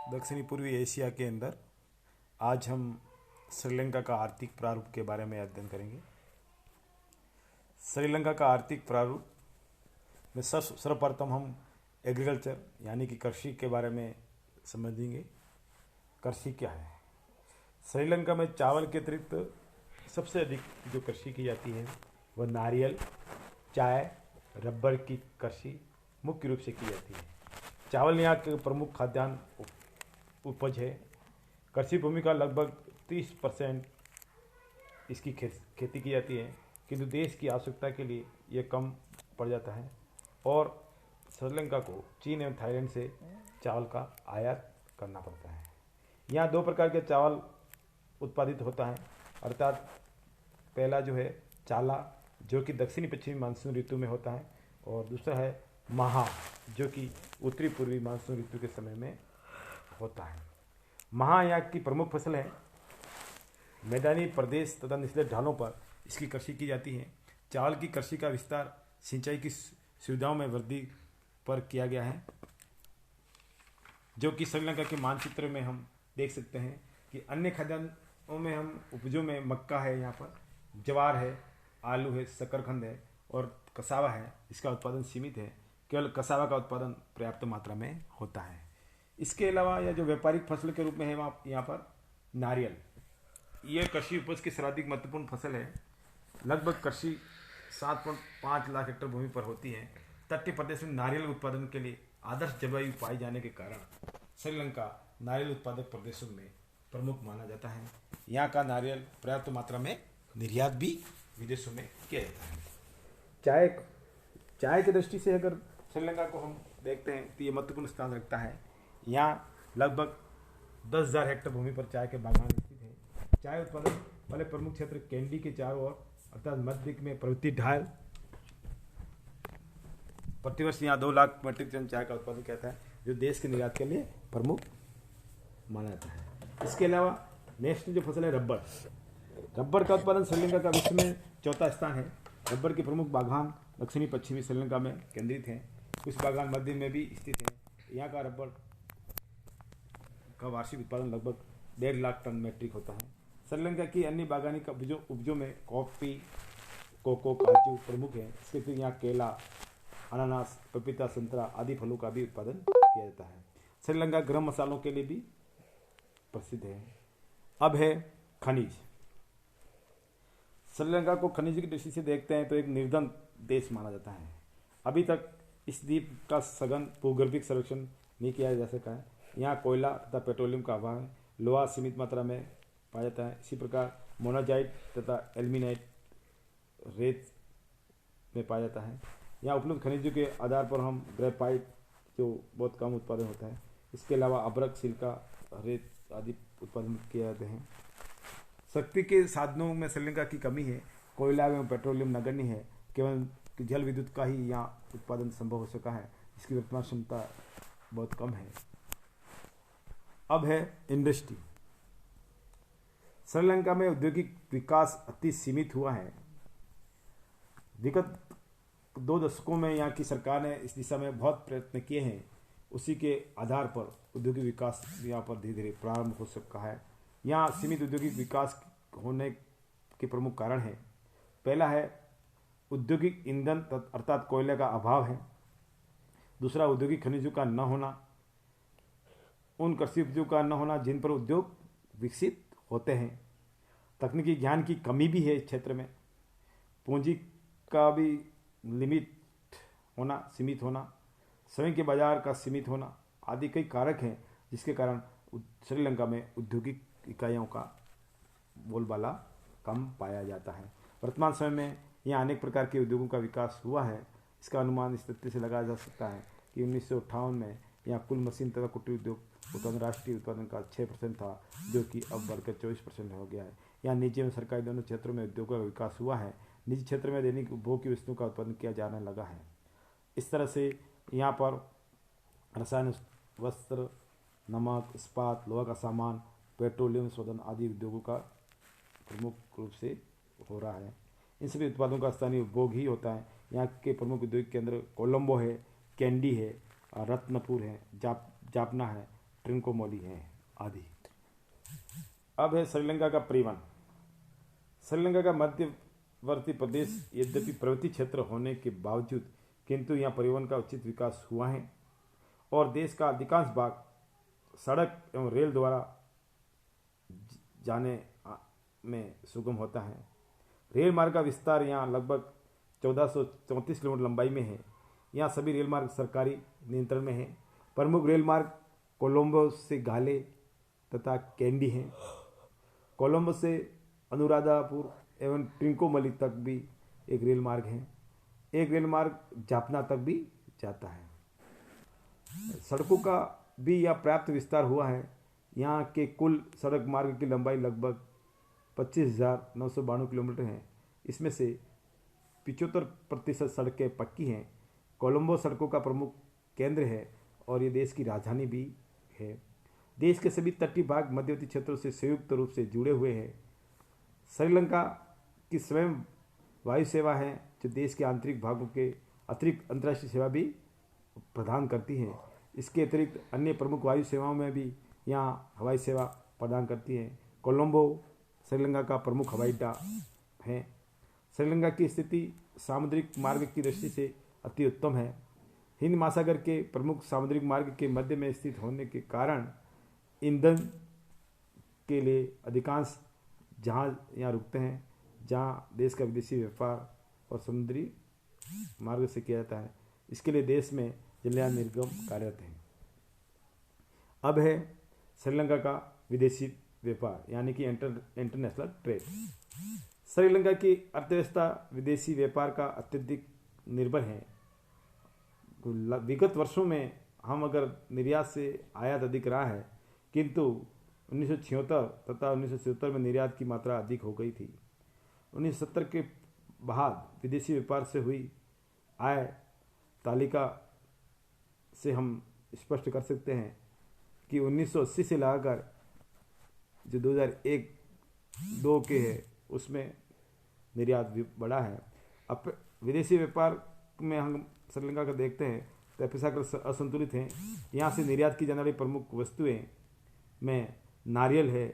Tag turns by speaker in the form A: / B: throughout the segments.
A: दक्षिणी पूर्वी एशिया के अंदर आज हम श्रीलंका का आर्थिक प्रारूप के बारे में अध्ययन करेंगे। श्रीलंका का आर्थिक प्रारूप में सर्वप्रथम हम एग्रीकल्चर यानी कि कृषि के बारे में समझेंगे। कृषि क्या है? श्रीलंका में चावल के अतिरिक्त सबसे अधिक जो कृषि की जाती है वह नारियल, चाय, रबर की कृषि मुख्य रूप से की जाती है। चावल यहाँ के प्रमुख खाद्यान्न उपज है। कृषि भूमि का लगभग 30% इसकी खेती की जाती है, किंतु देश की आवश्यकता के लिए यह कम पड़ जाता है और श्रीलंका को चीन एवं थाईलैंड से चावल का आयात करना पड़ता है। यहाँ दो प्रकार के चावल उत्पादित होता है, अर्थात पहला जो है चाला जो कि दक्षिणी पश्चिमी मानसून ऋतु में होता है और दूसरा है महा जो कि उत्तरी पूर्वी मानसून ऋतु के समय में होता है। महा यहाँ की प्रमुख फसल है। मैदानी प्रदेश तथा निचले ढालों पर इसकी कृषि की जाती है। चावल की कृषि का विस्तार सिंचाई की सुविधाओं में वृद्धि पर किया गया है, जो कि श्रीलंका के मानचित्र में हम देख सकते हैं कि अन्य खाद्यान्नों में हम उपजों में मक्का है, यहाँ पर ज्वार है, आलू है, शकरकंद है और कसावा है। इसका उत्पादन सीमित है, केवल कसावा का उत्पादन पर्याप्त मात्रा में होता है। इसके अलावा यह जो व्यापारिक फसल के रूप में है यहाँ पर नारियल, यह कृषि उपज की सर्वाधिक महत्वपूर्ण फसल है। लगभग कृषि 7.5 लाख हेक्टेयर भूमि पर होती है। तटीय प्रदेश में नारियल उत्पादन के लिए आदर्श जलवायु पाई जाने के कारण श्रीलंका नारियल उत्पादक प्रदेशों में प्रमुख माना जाता है। यहाँ का नारियल पर्याप्त मात्रा में निर्यात भी विदेशों में किया जाता है। चाय की दृष्टि से अगर श्रीलंका को हम देखते हैं तो ये महत्वपूर्ण स्थान रखता है। यहाँ लगभग 10,000 हेक्टेयर भूमि पर चाय के बागान स्थित है। चाय उत्पादन वाले प्रमुख क्षेत्र कैंडी के चारों ओर अर्थात मध्य में प्रवृत्ति ढाल प्रतिवर्ष यहाँ 2 लाख मीट्रिक टन चाय का उत्पादन किया जाता है, जो देश के निर्यात के लिए प्रमुख माना जाता है। इसके अलावा नेक्स्ट जो फसल है रबर का उत्पादन श्रीलंका का विश्व में चौथा स्थान है। रबर के प्रमुख बागान दक्षिणी पश्चिमी श्रीलंका में केंद्रित हैं। कुछ बागान मध्य में भी स्थित हैं। यहाँ का रबर का वार्षिक उत्पादन लगभग 1.5 लाख टन मीट्रिक होता है। श्रीलंका की अन्य बागानी का उपजों में कॉफी, कोको, काजू प्रमुख हैं। इसके अतिरिक्त यहाँ केला, अनानास, पपीता, संतरा आदि फलों का भी उत्पादन किया जाता है। श्रीलंका गरम मसालों के लिए भी प्रसिद्ध है। अब है खनिज। श्रीलंका को खनिज की दृष्टि से देखते हैं तो एक निर्धन देश माना जाता है। अभी तक इस द्वीप का सघन भूगर्भिक सर्वेक्षण नहीं किया जा सका है। यहाँ कोयला तथा पेट्रोलियम का अभाव है। लोहा सीमित मात्रा में पाया जाता है। इसी प्रकार मोनाजाइट तथा एल्यूमिनाइट रेत में पाया जाता है। यहाँ उपलब्ध खनिजों के आधार पर हम ग्रेफाइट जो बहुत कम उत्पादन होता है। इसके अलावा अभ्रक, सिलिका, रेत आदि उत्पादन किए जाते हैं। शक्ति के साधनों में श्रीलंका की कमी है। कोयला एवं पेट्रोलियम नगण्य है। केवल जल विद्युत का ही यहाँ उत्पादन संभव हो सका है। इसकी वर्तमान क्षमता बहुत कम है। अब है इंडस्ट्री। श्रीलंका में औद्योगिक विकास अति सीमित हुआ है। विगत 2 दशकों में यहाँ की सरकार ने इस दिशा में बहुत प्रयत्न किए हैं। उसी के आधार पर औद्योगिक विकास यहाँ पर धीरे धीरे प्रारंभ हो सका है। यहाँ सीमित औद्योगिक विकास होने के प्रमुख कारण हैं। पहला है औद्योगिक ईंधन अर्थात कोयले का अभाव है। दूसरा औद्योगिक खनिजों का न होना, उन कृषि उपजों का न होना जिन पर उद्योग विकसित होते हैं। तकनीकी ज्ञान की कमी भी है इस क्षेत्र में। पूंजी का भी सीमित होना, स्वयं के बाजार का सीमित होना आदि कई कारक हैं, जिसके कारण श्रीलंका में औद्योगिक इकाइयों का बोलबाला कम पाया जाता है। वर्तमान समय में यहाँ अनेक प्रकार के उद्योगों का विकास हुआ है। इसका अनुमान इस तथ्य से लगाया जा सकता है कि 1958 में यहाँ कुल मशीन तथा कुटीर उद्योग उत्पादन राष्ट्रीय उत्पादन का 6% था, जो कि अब बढ़कर 24% हो गया है। यहाँ निजी एवं सरकारी दोनों क्षेत्रों में उद्योगों का विकास हुआ है। निजी क्षेत्र में दैनिक उपभोग की वस्तुओं का उत्पादन किया जाने लगा है। इस तरह से यहाँ पर रसायन, वस्त्र, नमक, इस्पात, लोहा का सामान, पेट्रोलियम शोधन आदि उद्योगों का प्रमुख रूप से हो रहा है। इन सभी उत्पादों का स्थानीय उपभोग ही होता है। यहाँ के प्रमुख उद्योग केंद्र कोलंबो है, कैंडी है, रत्नपुर है, जापना है, ट्रिंकोमोली हैं आदि। अब है श्रीलंका का परिवहन। श्रीलंका का मध्यवर्ती प्रदेश यद्यपि पर्वतीय क्षेत्र होने के बावजूद किंतु यहाँ परिवहन का उचित विकास हुआ है और देश का अधिकांश भाग सड़क एवं रेल द्वारा जाने में सुगम होता है। रेल मार्ग का विस्तार यहाँ लगभग 1434 किलोमीटर लंबाई में है। यहाँ सभी रेल मार्ग सरकारी नियंत्रण में हैं। प्रमुख रेल मार्ग कोलंबो से गाले तथा कैंडी हैं। कोलंबो से अनुराधापुर एवं ट्रिंकोमली तक भी एक रेल मार्ग है। एक रेल मार्ग जाफना तक भी जाता है। सड़कों का भी यह पर्याप्त विस्तार हुआ है। यहाँ के कुल सड़क मार्ग की लंबाई लगभग 25,992 किलोमीटर है। इसमें से 75% सड़कें पक्की हैं। कोलंबो सड़कों का प्रमुख केंद्र है और ये देश की राजधानी भी है। देश के सभी तटीय भाग मध्यवर्ती क्षेत्रों से संयुक्त रूप से जुड़े हुए हैं। श्रीलंका की स्वयं वायु सेवा है जो देश के आंतरिक भागों के अतिरिक्त अंतर्राष्ट्रीय सेवा भी प्रदान करती है। इसके अतिरिक्त अन्य प्रमुख वायु सेवाओं में भी यहाँ हवाई सेवा प्रदान करती है। कोलंबो श्रीलंका का प्रमुख हवाई अड्डा है। श्रीलंका की स्थिति सामुद्रिक मार्ग की दृष्टि से अति उत्तम है। हिंद महासागर के प्रमुख सामुद्रिक मार्ग के मध्य में स्थित होने के कारण ईंधन के लिए अधिकांश जहाज यहाँ रुकते हैं, जहाँ देश का विदेशी व्यापार और समुद्री मार्ग से किया जाता है। इसके लिए देश में जलयान निर्गम कार्यरत हैं। अब है श्रीलंका का विदेशी व्यापार यानी कि इंटरनेशनल ट्रेड। श्रीलंका की अर्थव्यवस्था विदेशी व्यापार का अत्यधिक निर्भर है। विगत वर्षों में हम अगर निर्यात से आयात अधिक रहा है, किंतु 1976 तथा 1977 में निर्यात की मात्रा अधिक हो गई थी। 1970 के बाद विदेशी व्यापार से हुई आय तालिका से हम स्पष्ट कर सकते हैं कि 1980 से लगाकर जो 2001-2 के है उसमें निर्यात भी बढ़ा है। अब विदेशी व्यापार में हम श्रीलंका का देखते हैं तो अपेक्षाकृत असंतुलित हैं। यहाँ से निर्यात की जाने वाली प्रमुख वस्तुएं में नारियल है,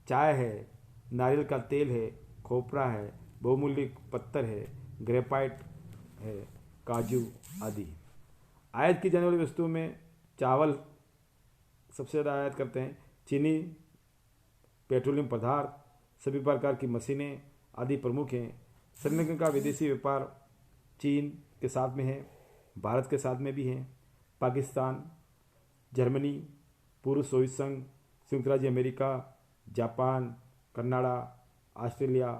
A: चाय है, नारियल का तेल है, खोपरा है, बहुमूल्य पत्थर है, ग्रेफाइट है, काजू आदि। आयात की जाने वाली वस्तुओं में चावल सबसे ज़्यादा आयात करते हैं, चीनी, पेट्रोलियम पदार्थ, सभी प्रकार की मशीनें आदि प्रमुख हैं। श्रीलंका का विदेशी व्यापार चीन के साथ में है, भारत के साथ में भी है, पाकिस्तान, जर्मनी, पूर्व सोवियत संघ, संयुक्त राज्य America, Japan, Canada, Australia,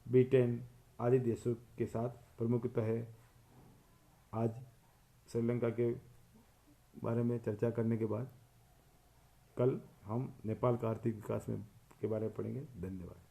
A: Britain आदि देशों के साथ प्रमुखता है। आज श्रीलंका के बारे में चर्चा करने के बाद कल हम नेपाल का आर्थिक विकास में के बारे में पढ़ेंगे। धन्यवाद।